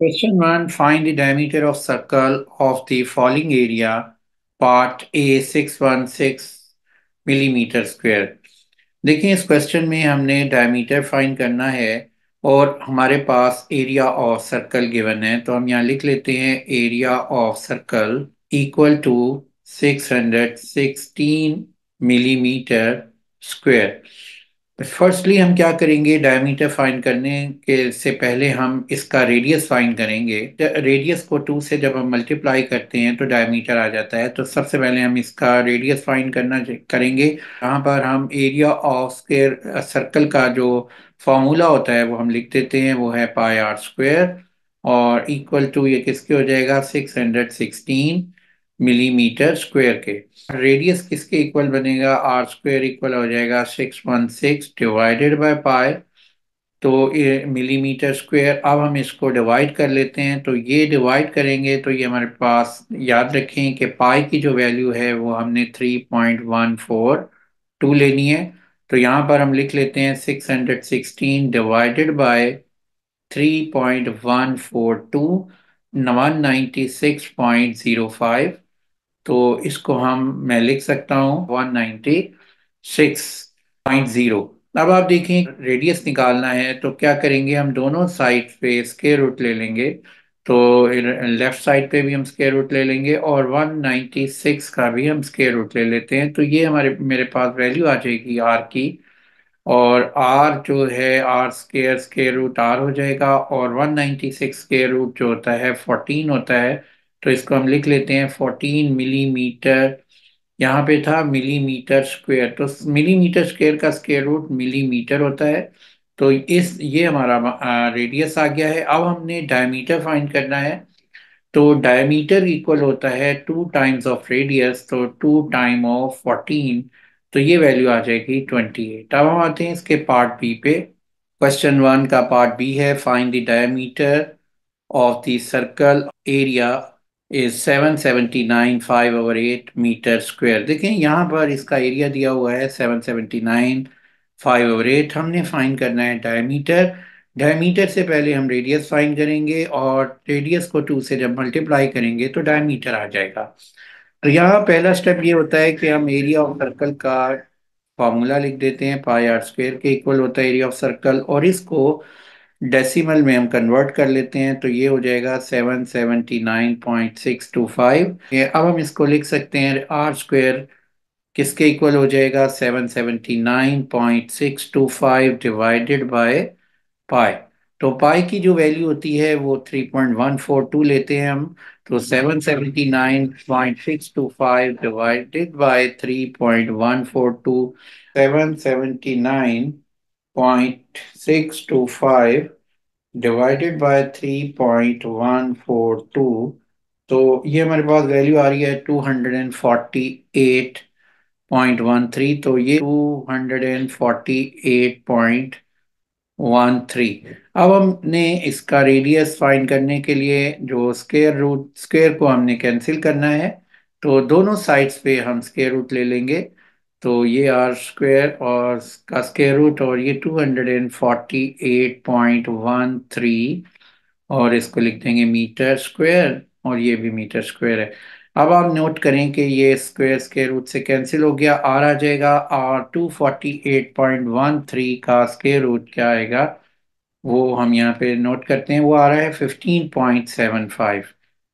Question 1. Find the diameter of circle of the following area. Part A 616 millimetre square. देखिए इस question में हमने diameter find करना है और हमारे पास एरिया ऑफ सर्कल गिवन है, तो हम यहाँ लिख लेते हैं area of circle equal to 616 millimetre square. Firstly हम क्या करेंगे, डायमीटर फाइंड करने के से पहले हम इसका रेडियस फाइंड करेंगे। रेडियस को 2 से जब हम मल्टीप्लाई करते हैं तो डायमीटर आ जाता है, तो सबसे पहले हम इसका रेडियस फाइंड करेंगे। यहाँ पर हम एरिया ऑफ स्क्वायर सर्कल का जो फॉर्मूला होता है वो हम लिख देते हैं, वो है पाई आर स्क्वायर। और इक्वल टू ये किसके हो जाएगा, 616 मिलीमीटर स्क्वायर के। रेडियस किसके इक्वल बनेगा, आर स्क्वायर इक्वल हो जाएगा 616 डिवाइडेड बाय पाई। तो ये मिलीमीटर स्क्वायर। अब हम इसको डिवाइड कर लेते हैं, तो ये डिवाइड करेंगे तो ये हमारे पास, याद रखें कि पाई की जो वैल्यू है वो हमने 3.142 लेनी है। तो यहाँ पर हम लिख लेते हैं 616 डिवाइडेड बाय 3.142, 196.05। तो इसको मैं लिख सकता हूँ 196.0। अब आप देखें रेडियस निकालना है तो क्या करेंगे, हम दोनों साइड पे स्क्वायर रूट ले लेंगे। तो लेफ्ट साइड पे भी हम स्क्वायर रूट ले लेंगे और 196 का भी हम स्क्वायर रूट ले लेते हैं, तो ये मेरे पास वैल्यू आ जाएगी आर की। और आर जो है, r square square root r हो जाएगा, और 196 स्क्वायर रूट जो होता है 14 होता है। तो इसको हम लिख लेते हैं 14 मिलीमीटर। यहाँ पे था मिलीमीटर स्क्वायर, तो मिलीमीटर स्क्वायर का स्क्वायर रूट मिलीमीटर होता है। तो इस ये हमारा रेडियस आ गया है। अब हमने डायमीटर फाइंड करना है। तो डायमीटर इक्वल होता है 2 टाइम्स ऑफ रेडियस, तो 2 टाइम ऑफ 14। तो ये वैल्यू आ जाएगी 28। अब हम आते हैं इसके पार्ट बी पे। क्वेश्चन 1 का पार्ट बी है, find the diameter of the circle area is 779.5/8 metre square. देखें यहाँ पर इसका एरिया दिया हुआ है 779.5/8। हमने फाइंड करना है डायमीटर। डायमीटर से पहले हम रेडियस फाइंड करेंगे और रेडियस को 2 से जब मल्टीप्लाई करेंगे तो डायमीटर आ जाएगा। तो यहाँ पहला स्टेप ये होता है कि हम एरिया ऑफ सर्कल का फॉर्मूला लिख देते हैं, पाई आर स्क्वायर के इक्वल होता है एरिया ऑफ सर्कल, और इसको डेसिमल में हम कन्वर्ट कर लेते हैं तो ये हो जाएगा 779.625। ये अब हम इसको लिख सकते हैं आर स्क्वायर किसके इक्वल हो जाएगा, 779.625 डिवाइडेड बाय पाई। तो पाई की जो वैल्यू होती है वो 3.142 लेते हैं हम। तो 779.625 डिवाइडेड बाय 3.142, 779.625 डिवाइडेड बाय 3.142। तो ये हमारे पास वैल्यू आ रही है 248.13। तो ये 248.13। अब हमने इसका रेडियस फाइंड करने के लिए जो स्क्वायर को हमने कैंसिल करना है, तो दोनों साइड्स पे हम स्क्वायर रूट ले लेंगे। तो ये आर स्क्वायर और का स्क्वायर रूट, और ये 248.13, और इसको लिख देंगे मीटर स्क्वायर, और ये भी मीटर स्क्वायर है। अब आप नोट करें कि ये स्क्वायर स्क्वायर रूट से कैंसिल हो गया, आर आ जाएगा। और 248.13 का स्क्वायर रूट क्या आएगा, वो हम यहाँ पे नोट करते हैं, वो आ रहा है 15.75।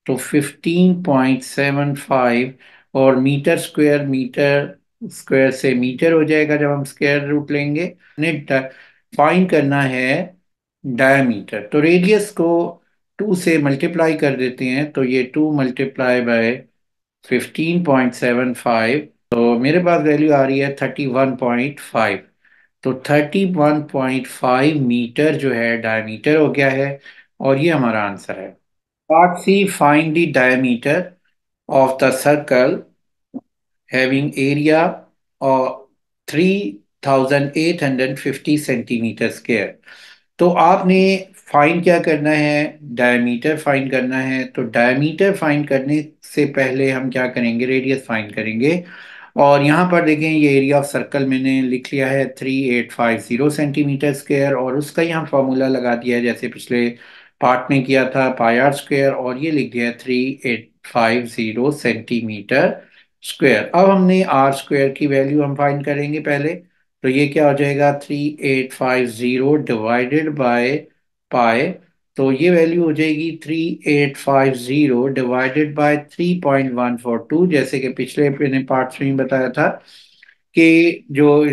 तो 15.75, और मीटर स्क्वायर से मीटर हो जाएगा जब हम स्क्वायर रूट लेंगे। हमने फाइंड करना है डायमीटर, तो रेडियस को 2 से मल्टीप्लाई कर देते हैं, तो ये 2 मल्टीप्लाई बाय 15.75। तो मेरे पास वैल्यू आ रही है 31.5। तो 31.5 मीटर जो है डायमीटर हो गया है, और ये हमारा आंसर है। Part C, find the diameter of the circle having area और 3850 सेंटीमीटर स्क्वायर। तो आपने फाइंड क्या करना है, डायमीटर फाइंड करना है। तो डायमीटर फाइंड करने से पहले हम क्या करेंगे, रेडियस फाइंड करेंगे। और यहाँ पर देखें ये एरिया ऑफ सर्कल मैंने लिख लिया है 3850 सेंटीमीटर स्क्वायर, और उसका यहाँ फॉर्मूला लगा दिया है जैसे पिछले पार्ट में किया था पाई आर स्क्वायर, और ये लिख दिया 3850 सेंटीमीटर स्क्वायर। अब हमने आर स्क्वायर की वैल्यू हम फाइंड करेंगे पहले। तो ये क्या हो जाएगा, 3850 डिवाइडेड बाय पाई। तो ये वैल्यू हो जाएगी 3850 डिवाइडेड बाय 3.142, जैसे कि पिछले अपने पार्ट्स में ही बताया था कि जो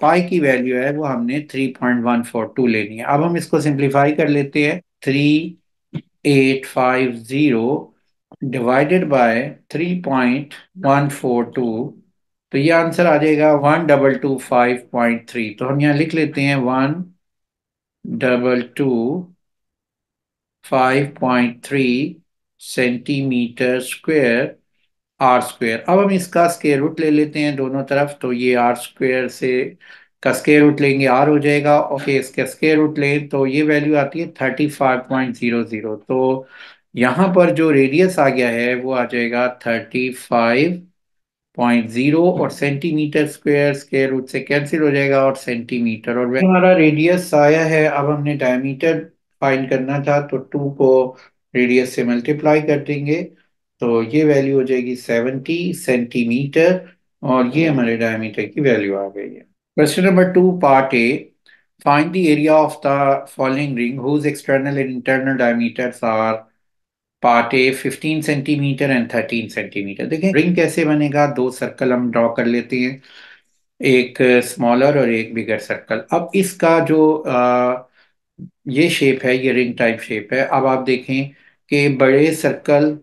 पाई की वैल्यू है वो हमने 3.142 लेनी है। अब हम इसको सिंप्लीफाई कर लेते हैं। 3850 डिवाइडेड बाय 3.142, तो ये आंसर आ जाएगा 1225.3। तो हम यहाँ लिख लेते हैं 1225.3 सेंटीमीटर स्क्वायर आर स्क्वायर। अब हम इसका स्क्वायर रूट ले लेते हैं दोनों तरफ। तो ये आर स्क्वायर से का स्क्वायर रूट लेंगे आर हो जाएगा, और इसका स्क्वायर रूट लें तो ये वैल्यू आती है 35.00। तो यहाँ पर जो रेडियस आ गया है वो आ जाएगा 35.0, और सेंटीमीटर स्क्वायर स्क्वायर रूट से कैंसिल हो जाएगा, और सेंटीमीटर, और हमारा रेडियस आया है। अब हमने डायमीटर फाइंड करना था, तो 2 को रेडियस से मल्टीप्लाई कर देंगे, तो ये वैल्यू हो जाएगी 70 सेंटीमीटर, और ये हमारे डायमीटर की वैल्यू आ गई है। Question number 2, part A. Find the area of the following ring whose external and internal diameters are. Part A 15 centimetre and 13 centimetre. देखें रिंग कैसे बनेगा, दो सर्कल हम ड्रॉ कर लेते हैं, एक स्मॉलर और एक बिगर सर्कल। अब इसका जो ये शेप है, ये रिंग टाइप शेप है। अब आप देखें कि बड़े सर्कल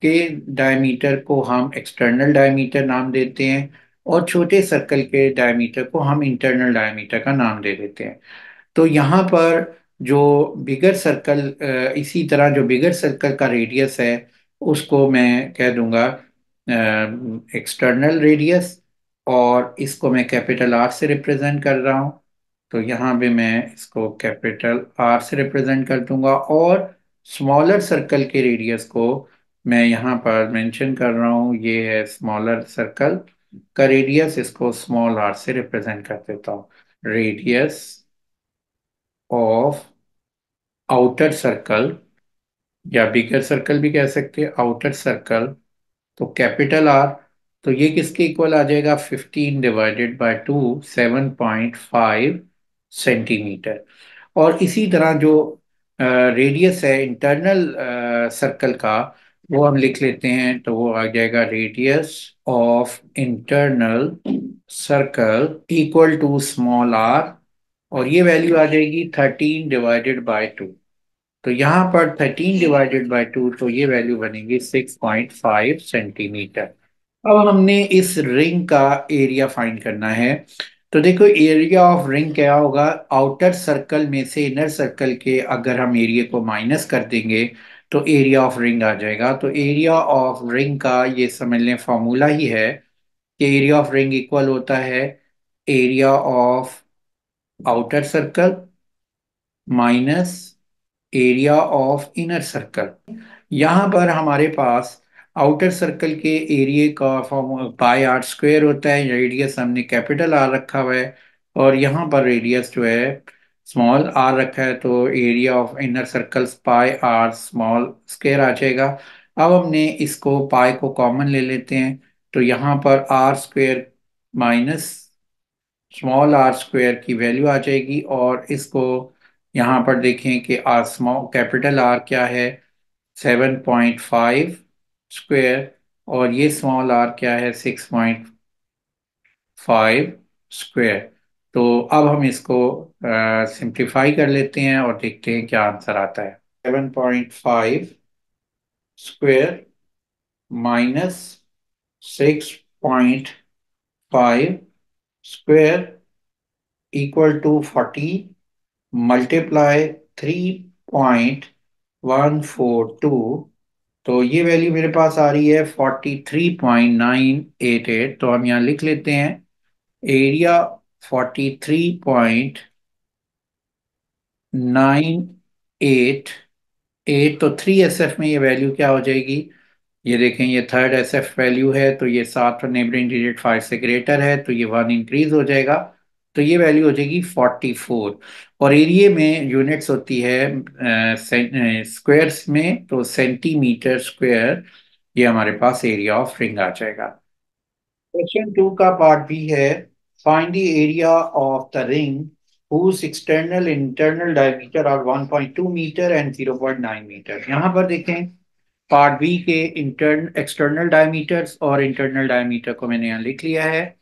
के डायमीटर को हम एक्सटर्नल डायमीटर नाम देते हैं, और छोटे सर्कल के डायमीटर को हम इंटरनल डायमीटर का नाम दे देते हैं। तो यहाँ पर जो बिगर सर्कल, इसी तरह जो बिगर सर्कल का रेडियस है उसको मैं कह दूंगा एक्सटर्नल रेडियस, और इसको मैं कैपिटल आर से रिप्रेजेंट कर रहा हूँ। तो यहाँ पे मैं इसको कैपिटल आर से रिप्रेजेंट कर दूंगा, और स्मॉलर सर्कल के रेडियस को मैं यहाँ पर मेंशन कर रहा हूँ, ये है स्मॉलर सर्कल का रेडियस, इसको स्मॉल आर से रिप्रेजेंट कर देता हूँ। रेडियस ऑफ आउटर सर्कल, या बिगर सर्कल भी कह सकते हैं, आउटर सर्कल, तो कैपिटल आर। तो ये किसके इक्वल आ जाएगा, 15 डिवाइडेड बाय 2, 7.5 सेंटीमीटर। और इसी तरह जो रेडियस है इंटरनल सर्कल का, वो हम लिख लेते हैं। तो वो आ जाएगा radius of internal circle equal to small r, और ये वैल्यू आ जाएगी 13/2। तो यहाँ पर 13/2, तो ये वैल्यू बनेगी 6.5 सेंटीमीटर। अब हमने इस रिंग का एरिया फाइंड करना है। तो देखो एरिया ऑफ रिंग क्या होगा, आउटर सर्कल में से इनर सर्कल के अगर हम एरिया को माइनस कर देंगे तो एरिया ऑफ रिंग आ जाएगा। तो एरिया ऑफ रिंग का ये समझ लें फॉर्मूला ही है कि एरिया ऑफ रिंग इक्वल होता है area of outer circle minus area of inner circle. यहाँ पर हमारे पास आउटर सर्कल के एरिया का फॉर्म पाई आर स्क्वायर होता है, रेडियस हमने कैपिटल आर रखा हुआ है, और यहाँ पर रेडियस जो है स्मॉल आर रखा है, तो area of inner circle pi r small square आ जाएगा। अब हमने इसको पाई को कॉमन ले लेते हैं, तो यहाँ पर r square minus small r square की वैल्यू आ जाएगी, और इसको यहाँ पर देखें कि आर स्मॉल कैपिटल आर क्या है, 7.5 स्क्वायर, और ये स्मॉल आर क्या है, 6.5 स्क्वायर। तो अब हम इसको सिंप्लीफाई कर लेते हैं और देखते हैं क्या आंसर आता है। 7.5 square minus 6.5 square equal to 40 multiply 3.142। तो ये वैल्यू मेरे पास आ रही है 43.988। तो हम यहाँ लिख लेते हैं एरिया 43.988। तो 3SF में ये वैल्यू क्या हो जाएगी, ये देखें ये थर्ड SF वैल्यू है, तो ये 7 नेबरिंग डिजिट 5 से ग्रेटर है, तो ये 1 इंक्रीज हो जाएगा। तो ये वैल्यू हो जाएगी 44। और एरिया में यूनिट्स होती है स्क्वायर्स में, तो सेंटीमीटर स्क्वायर ये हमारे पास एरिया ऑफ रिंग आ जाएगा। क्वेश्चन टू का पार्ट भी है, find the area of the ring whose external internal diameter are 1.2 metre and 0.9 metre. यहाँ पर देखें, पार्ट बी के एक्सटर्नल डायमीटर्स और इंटरनल डायमीटर को मैंने यहाँ लिख लिया है।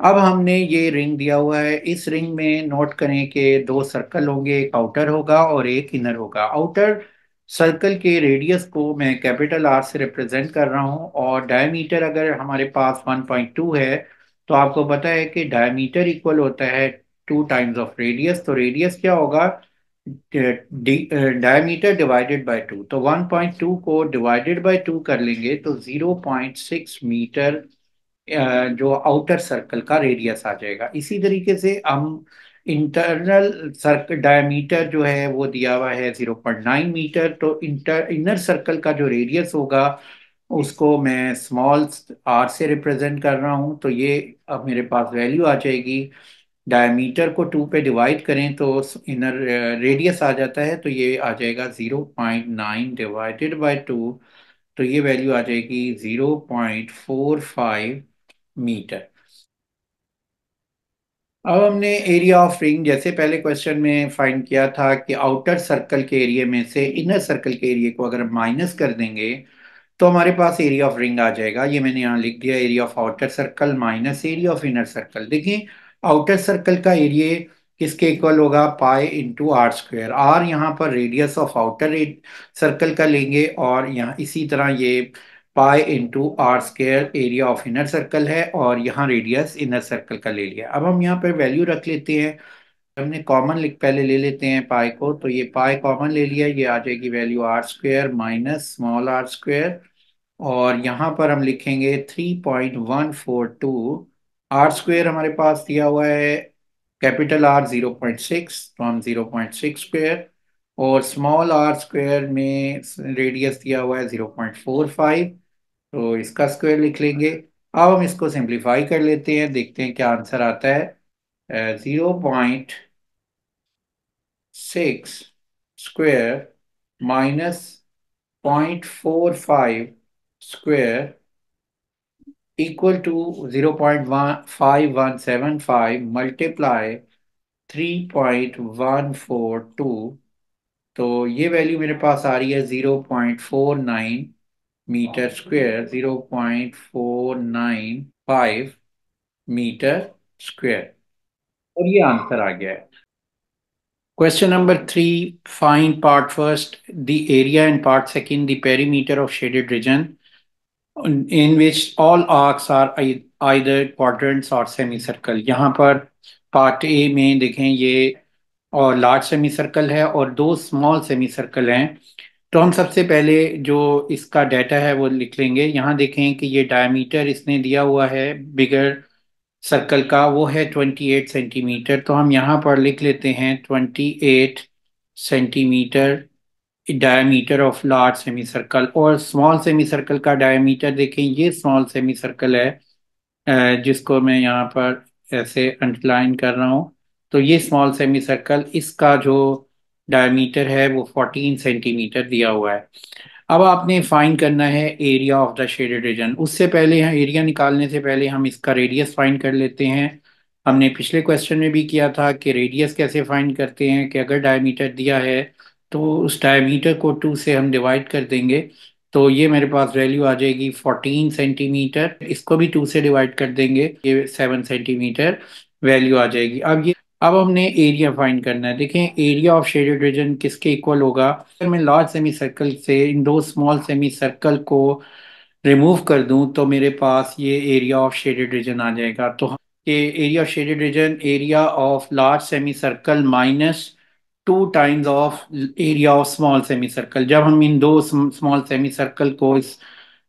अब हमने ये रिंग दिया हुआ है, इस रिंग में नोट करें कि दो सर्कल होंगे, एक आउटर होगा और एक इनर होगा। आउटर सर्कल के रेडियस को मैं कैपिटल आर से रिप्रेजेंट कर रहा हूँ, और डायमीटर अगर हमारे पास 1.2 है, तो आपको पता है कि डायमीटर इक्वल होता है 2 टाइम्स ऑफ रेडियस। तो रेडियस क्या होगा, डायमीटर डिवाइडेड बाय 2। तो 1.2 को डिवाइडेड बाय 2 कर लेंगे तो 0.6 मीटर जो आउटर सर्कल का रेडियस आ जाएगा। इसी तरीके से हम इंटरनल सर्कल डायमीटर जो है वो दिया हुआ है 0.9 मीटर, तो इनर सर्कल का जो रेडियस होगा उसको मैं स्मॉल आर से रिप्रेजेंट कर रहा हूँ। तो ये अब मेरे पास वैल्यू आ जाएगी, डायमीटर को 2 पे डिवाइड करें तो इनर रेडियस आ जाता है, तो ये आ जाएगा 0.9 डिवाइडेड बाय 2। तो ये वैल्यू आ जाएगी 0.45 मीटर। अब हमने एरिया ऑफ रिंग जैसे पहले क्वेश्चन में फाइंड किया था कि आउटर सर्कल के एरिया में से इनर सर्कल के एरिया को अगर माइनस कर देंगे तो हमारे पास एरिया ऑफ रिंग आ जाएगा। ये मैंने यहाँ लिख दिया, area of outer circle minus area of inner circle. देखिए, आउटर सर्कल का एरिया किसके इक्वल होगा, pi into r square. R यहाँ पर रेडियस ऑफ आउटर सर्कल का लेंगे, और यहाँ इसी तरह ये pi into r square area of inner circle है, और यहाँ रेडियस इनर सर्कल का ले लिया। अब हम यहाँ पर वैल्यू रख लेते हैं, हमने कॉमन लिख पहले ले लेते हैं पाई को, तो ये पाई कॉमन ले लिया, ये आ जाएगी value r square minus small r square. और यहाँ पर हम लिखेंगे 3.142। आर स्क्वेयर हमारे पास दिया हुआ है कैपिटल आर 0.6, तो हम 0.6 स्क्वेयर, और स्मॉल आर स्क्वेयर में रेडियस दिया हुआ है 0.45, तो इसका स्क्वायर लिख लेंगे। अब हम इसको सिंप्लीफाई कर लेते हैं, देखते हैं क्या आंसर आता है। 0.6 square minus 0.45 square equal to 0.5175 multiply 3.142। तो ये वैल्यू मेरे पास आ रही है 0.49 मीटर स्क्वेयर, 0.495 मीटर स्क्वेयर, और ये आंसर आ गया है। Question number three, find part first the area and part second the perimeter of shaded reason in which all arcs are either quadrants or semicircle। यहाँ पर part A में देखें, ये और लार्ज सेमी सर्कल है और दो स्मॉल सेमी सर्कल हैं। तो हम सबसे पहले जो इसका डाटा है वो लिख लेंगे। यहाँ देखें कि ये डायमीटर इसने दिया हुआ है बिगर सर्कल का, वो है 28 सेंटीमीटर। तो हम यहाँ पर लिख लेते हैं 28 centimetre diameter of large semi circle. और स्मॉल सेमी सर्कल का डायमीटर देखें, ये स्मॉल सेमी सर्कल है जिसको मैं यहाँ पर ऐसे अंडरलाइन कर रहा हूँ। तो ये स्मॉल सेमी सर्कल, इसका जो डायमीटर है वो 14 सेंटीमीटर दिया हुआ है। अब आपने फाइंड करना है area of the shaded region. उससे पहले एरिया निकालने से पहले हम इसका रेडियस फाइंड कर लेते हैं। हमने पिछले क्वेश्चन में भी किया था कि रेडियस कैसे फाइंड करते हैं, कि अगर डायमीटर दिया है तो उस डायमीटर को 2 से हम डिवाइड कर देंगे। तो ये मेरे पास वैल्यू आ जाएगी 14 सेंटीमीटर, इसको भी 2 से डिवाइड कर देंगे, ये 7 सेंटीमीटर वैल्यू आ जाएगी। अब हमने एरिया फाइंड करना है। देखें, एरिया ऑफ शेडेड रीजन किसके इक्वल होगा, अगर मैं लार्ज सेमी सर्कल से इन दो स्मॉल सेमी सर्कल को रिमूव कर दूं तो मेरे पास ये एरिया ऑफ शेडेड रीजन आ जाएगा। तो ये area of shaded region area of large semi circle minus 2 times of area of small semi circle. जब हम इन दो स्मॉल सेमी सर्कल को इस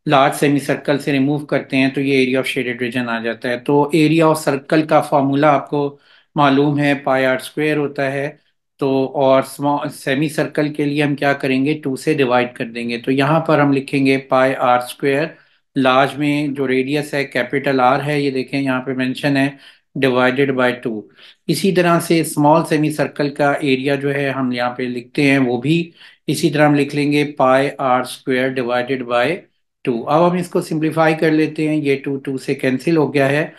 लार्ज सेमी सर्कल से रिमूव करते हैं तो ये एरिया ऑफ शेडेड रीजन आ जाता है। तो एरिया ऑफ सर्कल का फॉर्मूला आपको मालूम है, पाई आर स्क्वेयर होता है। तो और स्मॉल सेमी सर्कल के लिए हम क्या करेंगे, 2 से डिवाइड कर देंगे। तो यहाँ पर हम लिखेंगे पाई आर स्क्वेयर, लार्ज में जो रेडियस है कैपिटल आर है, ये देखें यहाँ पे मेंशन है डिवाइडेड बाय 2। इसी तरह से स्मॉल सेमी सर्कल का एरिया जो है हम यहाँ पे लिखते हैं, वो भी इसी तरह हम लिख लेंगे पाई आर स्क्वायर डिवाइडेड बाय 2। अब हम इसको सिंप्लीफाई कर लेते हैं, ये 2 2 से कैंसिल हो गया है,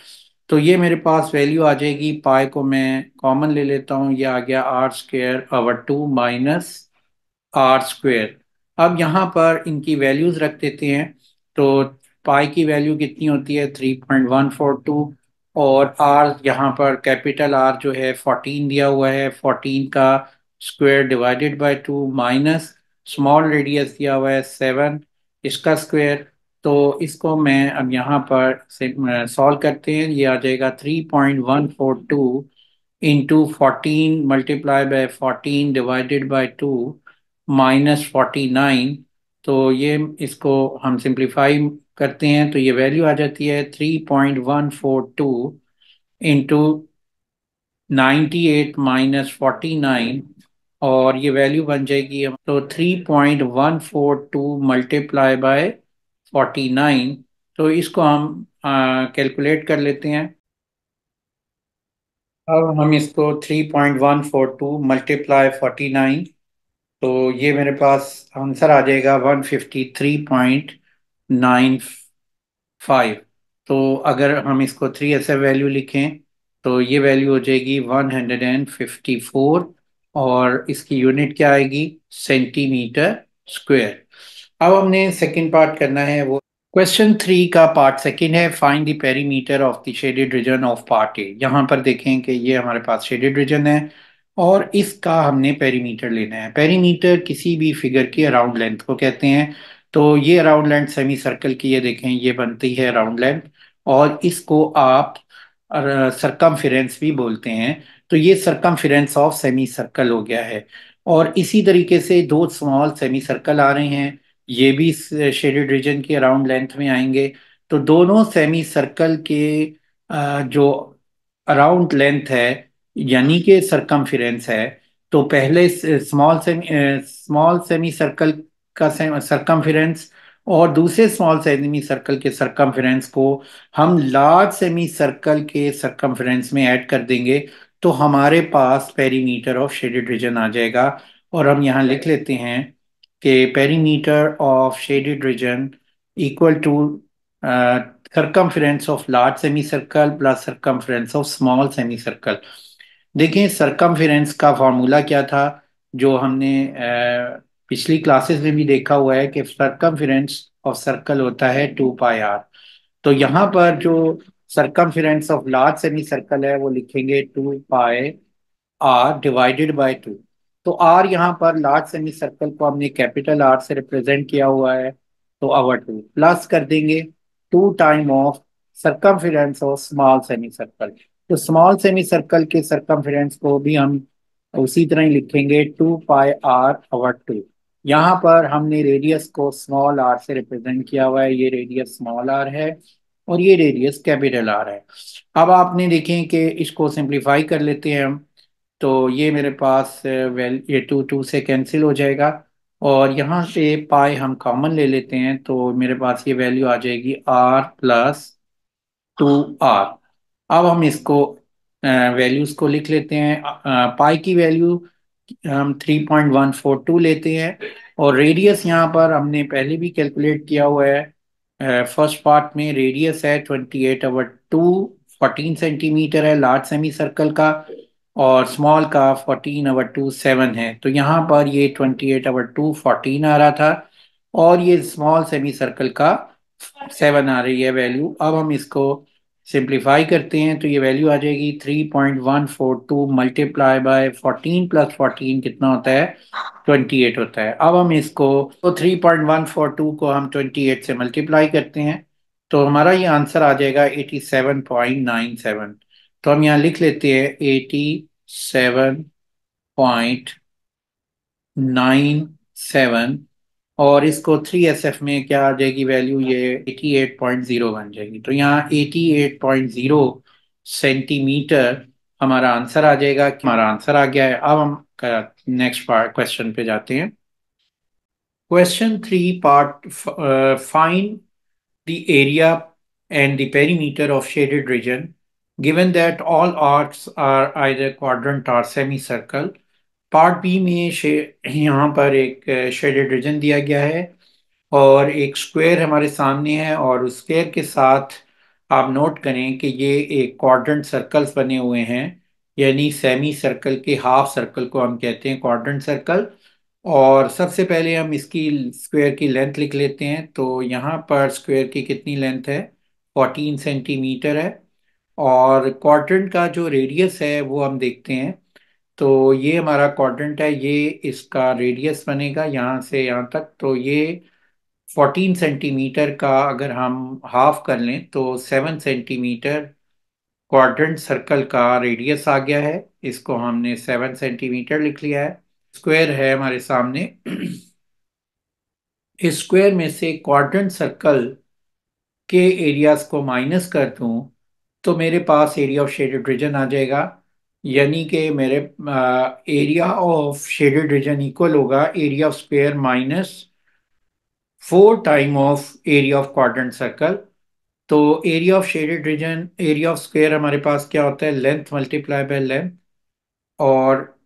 तो ये मेरे पास वैल्यू आ जाएगी, पाई को मैं कॉमन ले लेता हूँ, ये आ गया r square over 2 minus r square. अब यहाँ पर इनकी वैल्यूज रख देते हैं, तो पाई की वैल्यू कितनी होती है 3.142, और आर यहाँ पर कैपिटल आर जो है 14 दिया हुआ है, 14 का square divided by 2 minus small radius दिया हुआ है 7, इसका स्क्वायर। तो इसको मैं अब यहाँ पर से सॉल्व करते हैं, ये आ जाएगा 3.142 into 14 multiply by 14 divided by 2 -49। तो ये इसको हम सिंप्लीफाई करते हैं तो ये वैल्यू आ जाती है 3.142 इंटू 98 - 49, और ये वैल्यू बन जाएगी तो 3.142 मल्टीप्लाई बाय 49। तो इसको हम कैलकुलेट कर लेते हैं। अब हम इसको 3.142 मल्टीप्लाई 49, तो ये मेरे पास आंसर आ जाएगा 153.95। तो अगर हम इसको 3 ऐसे वैल्यू लिखें तो ये वैल्यू हो जाएगी 154, और इसकी यूनिट क्या आएगी सेंटीमीटर स्क्वायर। अब हमने सेकंड पार्ट करना है, वो क्वेश्चन 3 का पार्ट सेकंड है, find the perimeter of the shaded region of part A. यहाँ पर देखें कि ये हमारे पास शेडेड रीजन है और इसका हमने पेरीमीटर लेना है। पेरीमीटर किसी भी फिगर की अराउंड लेंथ को कहते हैं। तो ये अराउंड लेंथ सेमी सर्कल की, ये देखें ये बनती है अराउंड लेंथ, और इसको आप सरकमफेरेंस भी बोलते हैं। तो ये सरकमफेरेंस ऑफ सेमी सर्कल हो गया है। और इसी तरीके से दो स्मॉल सेमी सर्कल आ रहे हैं, ये भी शेडेड रीजन की अराउंड लेंथ में आएंगे। तो दोनों सेमी सर्कल के जो अराउंड लेंथ है यानी कि सरकमफेरेंस है, तो पहले स्मॉल सेमी सर्कल का सरकमफेरेंस और दूसरे स्मॉल सेमी सर्कल के सरकमफेरेंस को हम लार्ज सेमी सर्कल के सरकमफेरेंस में ऐड कर देंगे, तो हमारे पास पेरीमीटर ऑफ शेडेड रीजन आ जाएगा। और हम यहाँ लिख लेते हैं कि perimeter of shaded region equal to circumference of large semi circle plus circumference of small semi circle. देखिए सरकमफेरेंस का फॉर्मूला क्या था, जो हमने पिछली क्लासेस में भी देखा हुआ है कि सरकमफेरेंस ऑफ सर्कल होता है 2 पाई आर। तो यहाँ पर जो circumference of large semi circle है वो लिखेंगे 2 पाई आर डिवाइडेड बाय 2। तो आर यहाँ पर लार्ज सेमी सर्कल को हमने कैपिटल आर से रिप्रेजेंट किया हुआ है, तो आवर 2 प्लस कर देंगे 2 time of circumference of small semi circle. तो स्मॉल सेमी सर्कल के सरकमफेरेंस को भी हम उसी तरह ही लिखेंगे 2 पाई आर/2। यहाँ पर हमने रेडियस को स्मॉल आर से रिप्रेजेंट किया हुआ है, ये रेडियस स्मॉल आर है और ये रेडियस कैपिटल आर है। अब आपने देखें कि इसको सिंप्लीफाई कर लेते हैं हम, तो ये मेरे पास वेल ये 2 2 से कैंसिल हो जाएगा, और यहाँ से पाई हम कॉमन ले लेते हैं, तो मेरे पास ये वैल्यू आ जाएगी R+2R। अब हम इसको वैल्यूज को लिख लेते हैं। पाई की वैल्यू हम 3.142 लेते हैं, और रेडियस यहाँ पर हमने पहले भी कैलकुलेट किया हुआ है। फर्स्ट पार्ट में रेडियस है 28/2, 14 सेंटीमीटर है लार्ज सेमी सर्कल का, और स्मॉल का 14/2 7 है। तो यहाँ पर ये 28/2 14 आ रहा था, और ये स्मॉल सेमी सर्कल का 7 आ रही है वैल्यू। अब हम इसको सिंप्लीफाई करते हैं तो ये वैल्यू आ जाएगी 3.142 मल्टीप्लाई बाय 14 प्लस 14 कितना होता है 28 होता है। अब हम इसको तो 3.142 को हम 28 से मल्टीप्लाई करते हैं, तो हमारा ये आंसर आ जाएगा 87.97। तो हम यहाँ लिख लेते हैं 87.97, और इसको 3SF में क्या आ जाएगी वैल्यू, ये 88.0 बन जाएगी। तो यहाँ 88.0 सेंटीमीटर हमारा आंसर आ जाएगा। हमारा आंसर आ गया है। अब हम नेक्स्ट पार्ट क्वेश्चन पे जाते हैं। Question 3 part, find the area and the perimeter of shaded region given that all arcs are either quadrant और सेमी सर्कल। पार्ट बी में यहाँ पर एक शेडेड रीजन दिया गया है और एक स्क्वायर हमारे सामने है, और उस स्क्वायर के साथ आप नोट करें कि ये एक क्वाड्रेंट सर्कल्स बने हुए हैं, यानी सेमी सर्कल के हाफ सर्कल को हम कहते हैं क्वाड्रेंट सर्कल। और सबसे पहले हम इसकी स्क्वायर की लेंथ लिख लेते हैं। तो यहाँ पर स्क्वायर की कितनी लेंथ है, 14 सेंटीमीटर है। और क्वाड्रेंट का जो रेडियस है वो हम देखते हैं। तो ये हमारा क्वाड्रेंट है, ये इसका रेडियस बनेगा यहाँ से यहाँ तक। तो ये 14 सेंटीमीटर का अगर हम हाफ कर लें तो 7 सेंटीमीटर क्वाड्रेंट सर्कल का रेडियस आ गया है। इसको हमने 7 सेंटीमीटर लिख लिया है। स्क्वायर है हमारे सामने। इस स्क्वायर में से क्वाड्रेंट सर्कल के एरियाज को माइनस कर दूं तो मेरे पास एरिया ऑफ शेडेड रीजन आ जाएगा। यानी कि मेरे area of shaded region equal होगा area of square minus 4 time of area of quadrant circle. तो area of shaded region, area of square हमारे पास क्या होता है, लेंथ मल्टीप्लाई बाय लेंथ। और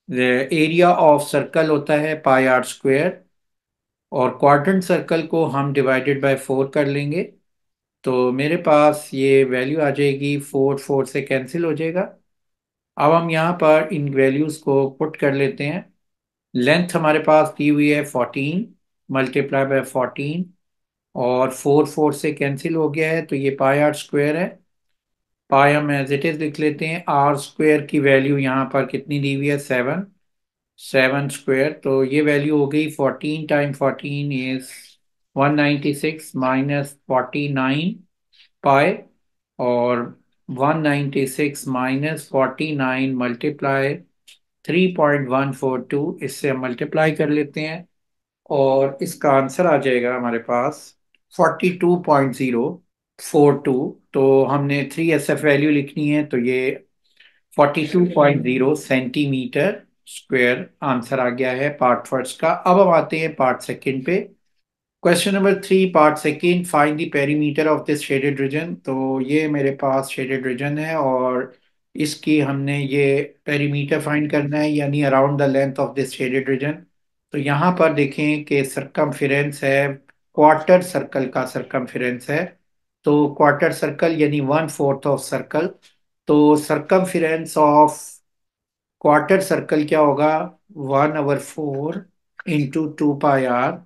एरिया ऑफ सर्कल होता है पाई आर स्क्वायर। और क्वाड्रेंट सर्कल को हम डिवाइडेड बाय 4 कर लेंगे। तो मेरे पास ये वैल्यू आ जाएगी, 4 4 से कैंसिल हो जाएगा। अब हम यहाँ पर इन वैल्यूज को पुट कर लेते हैं। लेंथ हमारे पास दी हुई है 14 मल्टीप्लाई बाय 14, और 4 4 से कैंसिल हो गया है, तो ये पाई आर स्क्वायर है। पाई हम एज इट इज लिख लेते हैं। आर स्क्वायर की वैल्यू यहाँ पर कितनी दी हुई है, 7। 7 स्क्वायर, तो ये वैल्यू हो गई 14 टाइम 14 इज 196 माइनस 49 पाई। और 196 माइनस 49 मल्टीप्लाई 3.142, इससे हम मल्टीप्लाई कर लेते हैं और इसका आंसर आ जाएगा हमारे पास 42.042। तो हमने 3SF वैल्यू लिखनी है, तो ये 42.0 सेंटीमीटर स्क्वायर आंसर आ गया है पार्ट फर्स्ट का। अब हम आते हैं पार्ट सेकंड पे। Question number 3 part second, find the perimeter of this shaded reason. तो ये मेरे पास शेडेड रीजन है और इसकी हमने ये पेरीमीटर फाइंड करना है, यानी around the length of this shaded reason. तो यहाँ पर देखें कि सरकमफेरेंस है, क्वार्टर सर्कल का सरकमफेरेंस है। तो क्वार्टर सर्कल यानी 1/4 ऑफ सर्कल। तो सरकमफेरेंस ऑफ क्वार्टर सर्कल क्या होगा, 1/4 इंटू 2 पाई आर।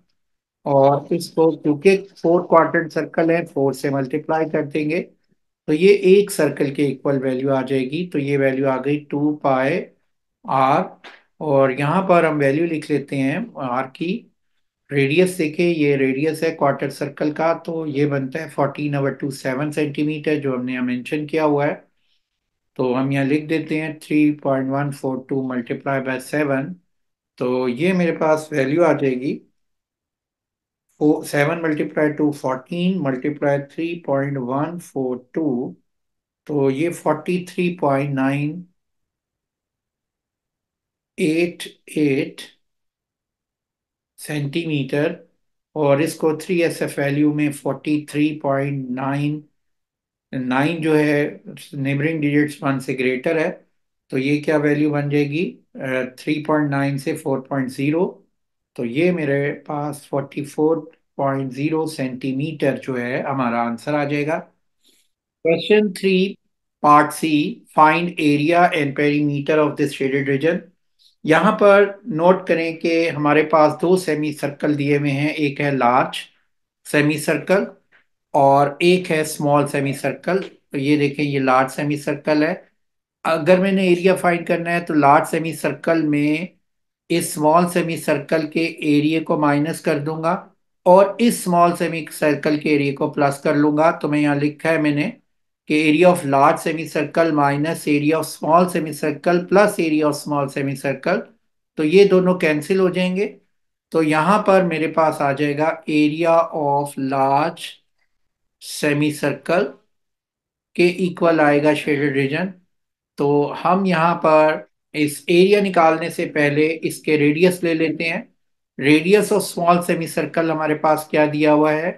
और इसको क्योंकि 4 क्वाड्रेंट सर्कल है, 4 से मल्टीप्लाई कर देंगे तो ये एक सर्कल के इक्वल वैल्यू आ जाएगी। तो ये वैल्यू आ गई 2 पाई आर। और यहाँ पर हम वैल्यू लिख लेते हैं आर की। रेडियस देखे, ये रेडियस है क्वार्टर सर्कल का, तो ये बनता है 14/2 7 सेंटीमीटर, जो हमने यहाँ मेंशन किया हुआ है। तो हम यहाँ लिख देते हैं 3.142 मल्टीप्लाई बाय 7। तो ये मेरे पास वैल्यू आ जाएगी 7 मल्टीप्लाई टू 14 मल्टीप्लाई 3.142। तो ये 43.988 सेंटीमीटर। और इसको 3SF वैल्यू में 43.99 जो है, नेबरिंग डिजिट्स 1 से ग्रेटर है। तो ये क्या वैल्यू बन जाएगी, 3.9 से 4.0। तो ये मेरे पास 44.0 सेंटीमीटर जो है हमारा आंसर आ जाएगा। Question 3 part C, find area and perimeter of this shaded region. यहाँ पर नोट करें कि हमारे पास दो सेमी सर्कल दिए हुए हैं, एक है लार्ज सेमी सर्कल और एक है स्मॉल सेमी सर्कल। तो ये देखें, ये लार्ज सेमी सर्कल है। अगर मैंने एरिया फाइंड करना है तो लार्ज सेमी सर्कल में इस स्मॉल सेमी सर्कल के एरिया को माइनस कर दूंगा और इस स्मॉल सेमी सर्कल के एरिया को प्लस कर लूंगा। तो मैं यहाँ लिखा है मैंने कि area of large semi circle minus area of small semi circle plus area of small semi circle. तो ये दोनों कैंसिल हो जाएंगे। तो यहाँ पर मेरे पास आ जाएगा area of large semi circle के इक्वल आएगा शेडेड रीजन। तो हम यहाँ पर इस एरिया निकालने से पहले इसके रेडियस ले लेते हैं। Radius of small semi circle हमारे पास क्या दिया हुआ है,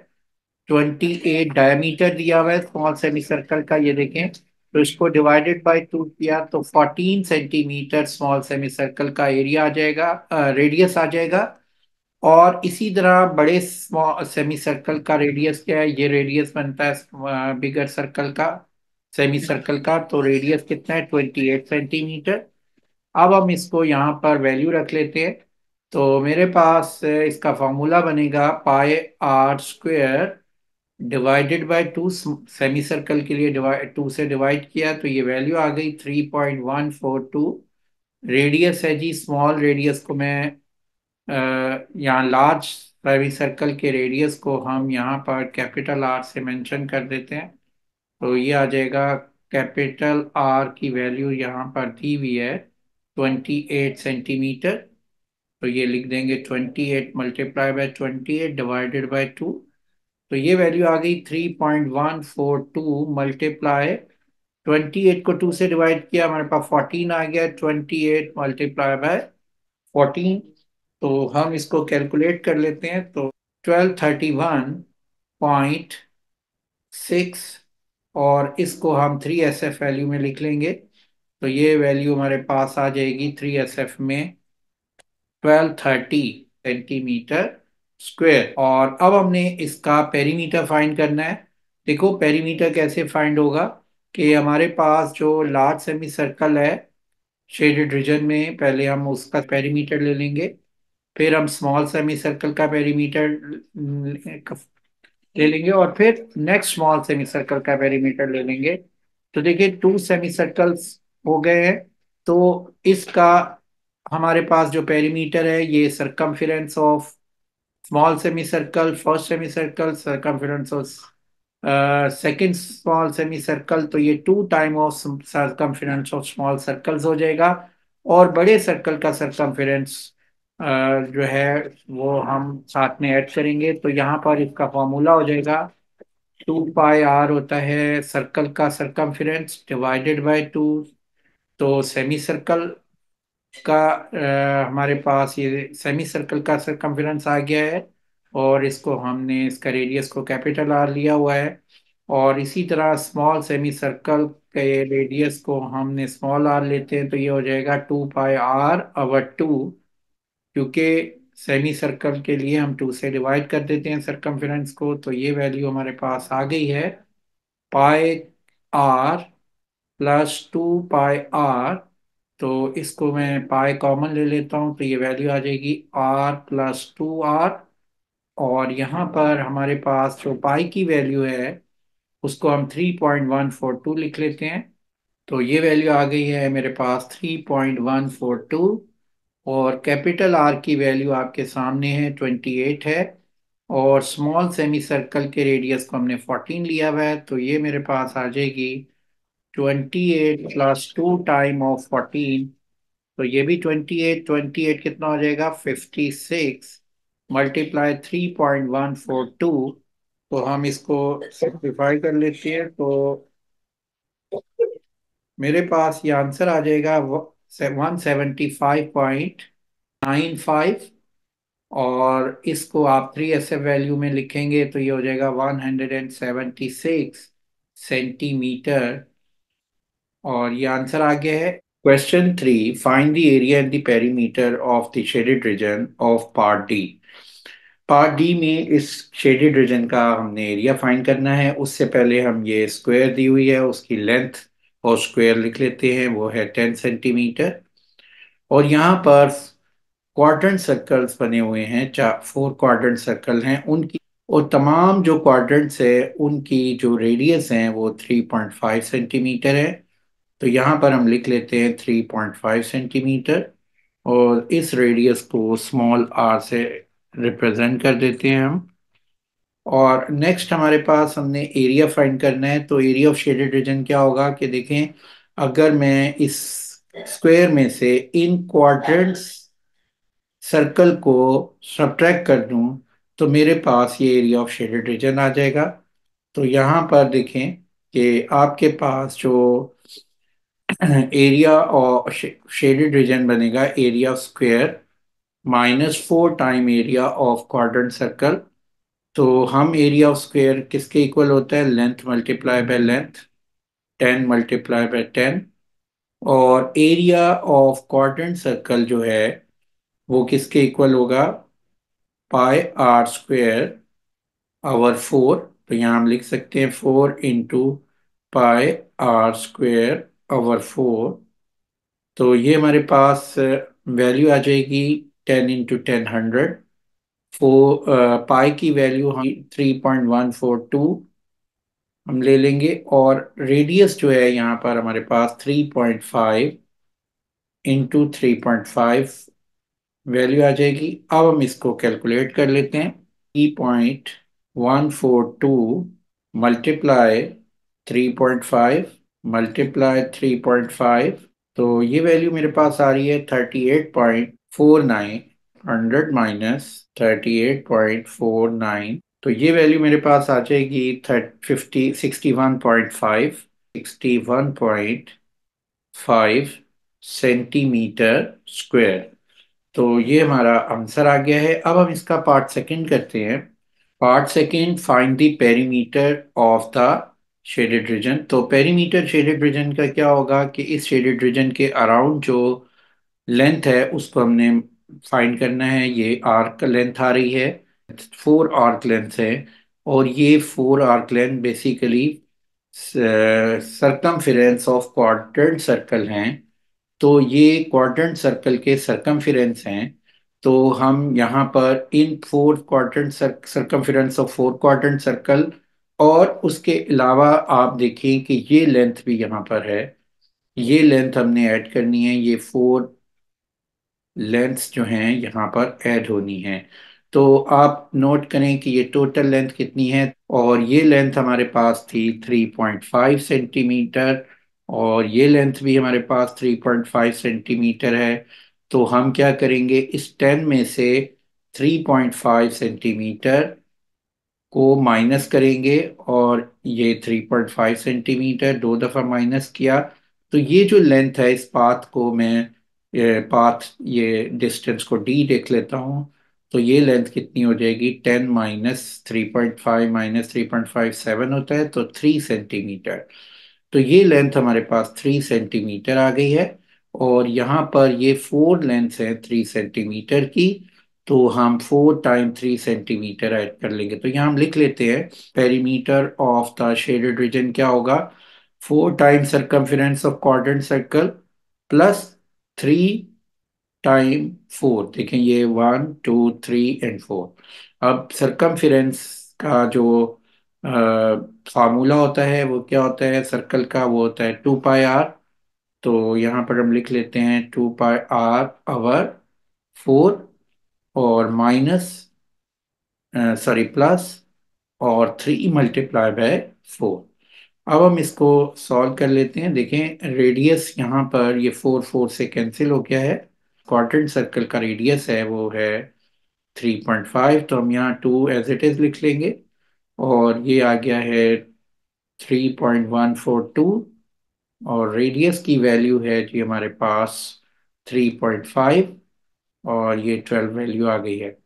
28 डायमीटर दिया हुआ है स्मॉल सेमी सर्कल का, ये देखें। तो इसको डिवाइडेड बाय 2 किया तो 14 सेंटीमीटर स्मॉल सेमी सर्कल का एरिया आ जाएगा, रेडियस आ जाएगा। और इसी तरह बड़े सेमी सर्कल का रेडियस क्या है, ये रेडियस बनता है बिगर सर्कल का, सेमी सर्कल का। तो रेडियस कितना है, 28 सेंटीमीटर। अब हम इसको यहाँ पर वैल्यू रख लेते हैं। तो मेरे पास इसका फॉर्मूला बनेगा pi r square divided by two. Semi circle के लिए डिवाइड 2 से डिवाइड किया तो ये वैल्यू आ गई 3.142। रेडियस है जी, स्मॉल रेडियस को मैं यहाँ लार्ज सेमी सर्कल के रेडियस को हम यहाँ पर कैपिटल आर से मेंशन कर देते हैं। तो ये आ जाएगा, कैपिटल आर की वैल्यू यहाँ पर दी हुई है 28 सेंटीमीटर। तो ये लिख देंगे 28 मल्टीप्लाई बाय 28 डिवाइडेड बाय 2। तो ये वैल्यू आ गई 3.142 मल्टीप्लाई 28 को 2 से डिवाइड किया, हमारे पास 14 आ गया। 28 मल्टीप्लाई बाय 14। तो हम इसको कैलकुलेट कर लेते हैं। तो 1231.6, और इसको हम 3SF वैल्यू में लिख लेंगे। तो ये वैल्यू हमारे पास आ जाएगी 3SF में 1230 सेंटीमीटर स्क्वायर। और अब हमने इसका पेरीमीटर फाइंड करना है। देखो पेरीमीटर कैसे फाइंड होगा, कि हमारे पास जो लार्ज सेमी सर्कल है शेडेड रीजन में, पहले हम उसका पेरीमीटर ले लेंगे। फिर हम स्मॉल सेमी सर्कल का पेरीमीटर ले लेंगे, और फिर नेक्स्ट स्मॉल सेमी सर्कल का पेरीमीटर ले लेंगे। तो देखिए 2 सेमी सर्कल्स हो गए हैं। तो इसका हमारे पास जो पेरीमीटर है, ये circumference of small semi circle, first semi circle, circumference of second small semi circle, तो ये 2 time of circumference of small circles हो जाएगा। और बड़े सर्कल का सरकमफेरेंस जो है वो हम साथ में ऐड करेंगे। तो यहाँ पर इसका फॉर्मूला हो जाएगा 2 पाई आर होता है सर्कल का सरकमफेरेंस डिवाइडेड बाय 2। तो सेमी सर्कल का हमारे पास ये सेमी सर्कल का सरकमफेरेंस आ गया है, और इसको हमने इसका रेडियस को कैपिटल आर लिया हुआ है। और इसी तरह स्मॉल सेमी सर्कल के रेडियस को हमने स्मॉल आर लेते हैं, तो ये हो जाएगा 2 पाई आर/2। क्योंकि सेमी सर्कल के लिए हम 2 से डिवाइड कर देते हैं सरकमफेरेंस को। तो ये वैल्यू हमारे पास आ गई है पाई आर+2 पाई आर। तो इसको मैं पाई कॉमन ले लेता हूँ, तो ये वैल्यू आ जाएगी r+2r। और यहाँ पर हमारे पास जो पाई की वैल्यू है उसको हम 3.142 लिख लेते हैं। तो ये वैल्यू आ गई है मेरे पास 3.142। और कैपिटल आर की वैल्यू आपके सामने है 28 है। और स्मॉल सेमी सर्कल के रेडियस को हमने 14 लिया हुआ है, तो ये मेरे पास आ जाएगी 28+2 टाइम ऑफ 14। तो ये भी 28, 28 कितना हो जाएगा 56 मल्टीप्लाई 3.142। तो हम इसको सिंप्लीफाई कर लेते हैं। तो मेरे पास ये आंसर आ जाएगा 175.95। और इसको आप 3SF वैल्यू में लिखेंगे तो ये हो जाएगा 176 सेंटीमीटर। और ये आंसर आ गया है। Question 3, find the area and the perimeter of the shaded region of part D। Part D में इस शेडेड रीजन का हमने एरिया फाइंड करना है। उससे पहले हम ये स्क्वायर दी हुई है उसकी लेंथ और स्क्वायर लिख लेते हैं, वो है 10 सेंटीमीटर। और यहाँ पर क्वाड्रेंट सर्कल्स बने हुए हैं, 4 क्वाड्रेंट सर्कल हैं उनकी, और तमाम जो क्वाड्रेंट्स है उनकी जो रेडियस हैं वो 3.5 सेंटीमीटर है। तो यहाँ पर हम लिख लेते हैं 3.5 सेंटीमीटर, और इस रेडियस को स्मॉल आर से रिप्रेजेंट कर देते हैं हम। और नेक्स्ट हमारे पास हमने एरिया फाइंड करना है। तो एरिया ऑफ शेडेड रीजन क्या होगा, कि देखें अगर मैं इस स्क्वायर में से इन क्वाड्रेंट्स सर्कल को सब्ट्रैक्ट कर दूं तो मेरे पास ये एरिया ऑफ शेडेड रीजन आ जाएगा। तो यहाँ पर देखें कि आपके पास जो एरिया और शेडेड रीजन बनेगा, area square -4 time area of quadrant circle. तो हम एरिया ऑफ स्क्वायर किसके इक्वल होता है, length multiply by length. 10 multiply by 10। और एरिया ऑफ क्वाड्रेंट सर्कल जो है वो किसके इक्वल होगा, पाई आर स्क्वेयर आवर 4। तो यहाँ हम लिख सकते हैं 4 into pi r square over 4। तो ये हमारे पास वैल्यू आ जाएगी 10 इंटू 10 100। पाई की वैल्यू हम 3.142 हम ले लेंगे, और रेडियस जो है यहाँ पर हमारे पास 3.5 इंटू 3.5 वैल्यू आ जाएगी। अब हम इसको कैलकुलेट कर लेते हैं। 3.142 मल्टीप्लाई 3.5 मल्टीप्लाई 3.5, तो ये वैल्यू मेरे पास आ रही है 38.49। 100 माइनस 38.49, तो ये वैल्यू मेरे पास आ जाएगी 61.5 सेंटीमीटर स्क्वायर। तो ये हमारा आंसर आ गया है। अब हम इसका पार्ट सेकंड करते हैं। Part second, find the perimeter of the shaded region. तो पेरीमीटर शेडेड रीजन का क्या होगा कि इस शेडेड रीजन के अराउंड जो लेंथ है उसको हमने फाइंड करना है। ये आर्क लेंथ आ रही है, 4 आर्क लेंथ है, और ये 4 arc length basically circumference of quadrant circle हैं। तो ये क्वाड्रेंट सर्कल के सरकमफेरेंस हैं। तो हम यहाँ पर इन 4 quadrant circumference of 4 quadrant circle, और उसके अलावा आप देखें कि ये लेंथ भी यहाँ पर है, ये लेंथ हमने ऐड करनी है। ये 4 लेंथ्स जो हैं यहाँ पर ऐड होनी है। तो आप नोट करें कि ये टोटल लेंथ कितनी है, और ये लेंथ हमारे पास थी 3.5 सेंटीमीटर, और ये लेंथ भी हमारे पास 3.5 सेंटीमीटर है। तो हम क्या करेंगे, इस 10 में से 3.5 सेंटीमीटर को माइनस करेंगे, और ये 3.5 सेंटीमीटर 2 दफ़ा माइनस किया। तो ये जो लेंथ है, इस पाथ को मैं, ये डिस्टेंस को डी देख लेता हूँ। तो ये लेंथ कितनी हो जाएगी, 10 माइनस 3.5 माइनस 3.5 7 होता है, तो 3 सेंटीमीटर। तो ये लेंथ हमारे पास 3 सेंटीमीटर आ गई है। और यहाँ पर ये 4 लेंथ है 3 सेंटीमीटर की, तो हम 4 टाइम 3 सेंटीमीटर ऐड कर लेंगे। तो यहाँ हम लिख लेते हैं perimeter of the shaded region क्या होगा, 4 time circumference of quadrant circle plus 3 time 4। देखें ये 1 2 3 एंड 4। अब सरकमफेरेंस का जो फार्मूला होता है वो क्या होता है सर्कल का, वो होता है 2 पाई आर। तो यहाँ पर हम लिख लेते हैं 2 पाई आर/4, और माइनस, सॉरी प्लस, और 3 मल्टीप्लाई बाय 4। अब हम इसको सॉल्व कर लेते हैं। देखें रेडियस यहाँ पर ये 4 4 से कैंसिल हो गया है। क्वाड्रेंट सर्कल का रेडियस है वो है 3.5, तो हम यहाँ 2 एज इट इज लिख लेंगे। और ये आ गया है 3.142, और रेडियस की वैल्यू है जी हमारे पास 3.5, और ये 12 वैल्यू आ गई है।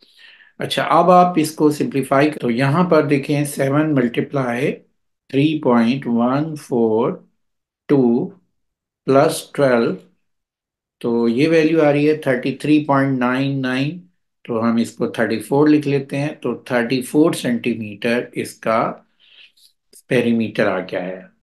अच्छा, अब आप इसको सिंप्लीफाई, तो यहाँ पर देखें 7 मल्टीप्लाई 3.142 प्लस 12, तो ये वैल्यू आ रही है 33.99। तो हम इसको 34 लिख लेते हैं, तो 34 सेंटीमीटर इसका पेरीमीटर आ गया है।